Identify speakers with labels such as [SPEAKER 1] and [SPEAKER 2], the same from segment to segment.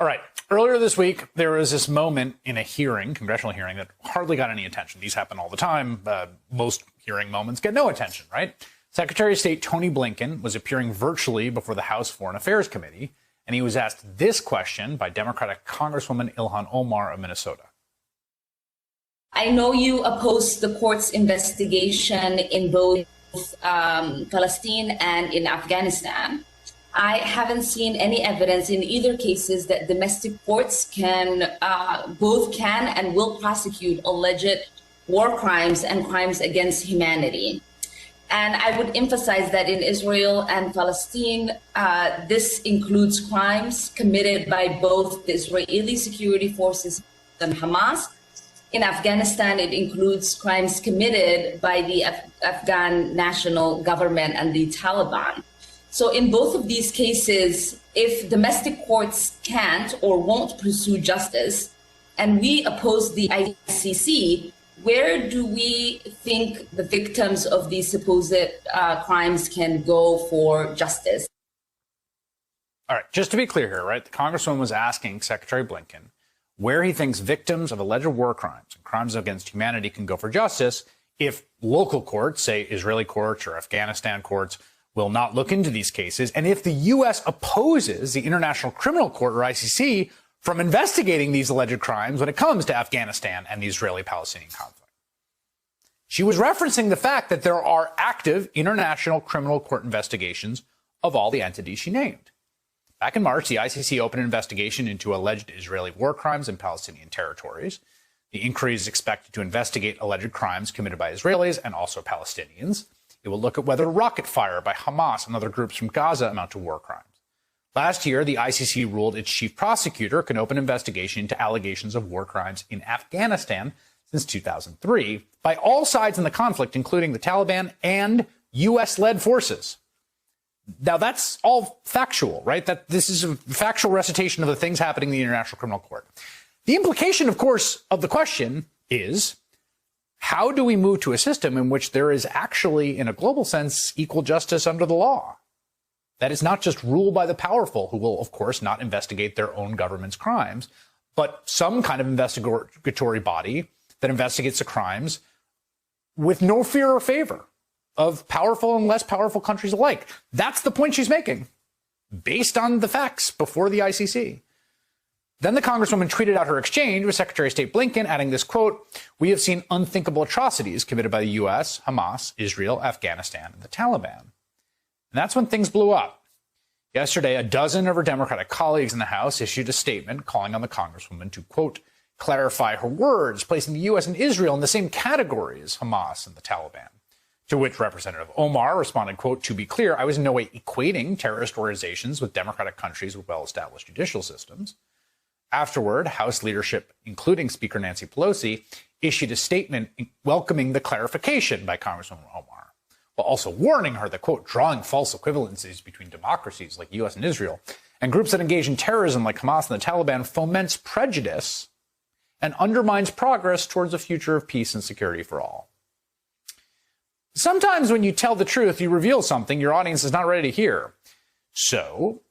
[SPEAKER 1] All right. Earlier this week, there was this moment in a hearing, congressional hearing, that hardly got any attention. These happen all the time. Most hearing moments get no attention, right? Secretary of State Tony Blinken was appearing virtually before the House Foreign Affairs Committee, and he was asked this question by Democratic Congresswoman Ilhan Omar of Minnesota.
[SPEAKER 2] I know you opposed the court's investigation in both Palestine and in Afghanistan. I haven't seen any evidence in either cases that domestic courts both can and will prosecute alleged war crimes and crimes against humanity. And I would emphasize that in Israel and Palestine, this includes crimes committed by both the Israeli security forces and Hamas. In Afghanistan, it includes crimes committed by the Afghan national government and the Taliban. So in both of these cases, if domestic courts can't or won't pursue justice, and we oppose the ICC, where do we think the victims of these supposed crimes can go for justice?
[SPEAKER 1] All right, just to be clear here, right? The Congresswoman was asking Secretary Blinken where he thinks victims of alleged war crimes and crimes against humanity can go for justice if local courts, say Israeli courts or Afghanistan courts, will not look into these cases, and if the U.S. opposes the International Criminal Court, or ICC, from investigating these alleged crimes when it comes to Afghanistan and the Israeli-Palestinian conflict. She was referencing the fact that there are active International Criminal Court investigations of all the entities she named. Back in March, the ICC opened an investigation into alleged Israeli war crimes in Palestinian territories. The inquiry is expected to investigate alleged crimes committed by Israelis and also Palestinians. It will look at whether rocket fire by Hamas and other groups from Gaza amount to war crimes. Last year, the ICC ruled its chief prosecutor can open an investigation into allegations of war crimes in Afghanistan since 2003 by all sides in the conflict, including the Taliban and U.S.-led forces. Now, that's all factual, right? That this is a factual recitation of the things happening in the International Criminal Court. The implication, of course, of the question is, how do we move to a system in which there is actually, in a global sense, equal justice under the law? That is not just ruled by the powerful, who will, of course, not investigate their own government's crimes, but some kind of investigatory body that investigates the crimes with no fear or favor of powerful and less powerful countries alike. That's the point she's making, based on the facts before the ICC. Then the Congresswoman tweeted out her exchange with Secretary of State Blinken, adding this quote, "We have seen unthinkable atrocities committed by the U.S., Hamas, Israel, Afghanistan, and the Taliban." And that's when things blew up. Yesterday, a dozen of her Democratic colleagues in the House issued a statement calling on the Congresswoman to, quote, clarify her words, placing the U.S. and Israel in the same category as Hamas and the Taliban. To which Representative Omar responded, quote, "To be clear, I was in no way equating terrorist organizations with democratic countries with well-established judicial systems." Afterward, House leadership, including Speaker Nancy Pelosi, issued a statement welcoming the clarification by Congresswoman Omar, while also warning her that, quote, drawing false equivalencies between democracies like the U.S. and Israel and groups that engage in terrorism like Hamas and the Taliban foments prejudice and undermines progress towards a future of peace and security for all. Sometimes when you tell the truth, you reveal something your audience is not ready to hear. So,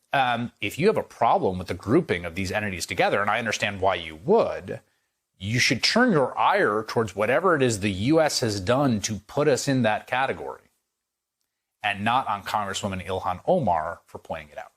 [SPEAKER 1] if you have a problem with the grouping of these entities together, and I understand why you would, you should turn your ire towards whatever it is the U.S. has done to put us in that category, and not on Congresswoman Ilhan Omar for pointing it out.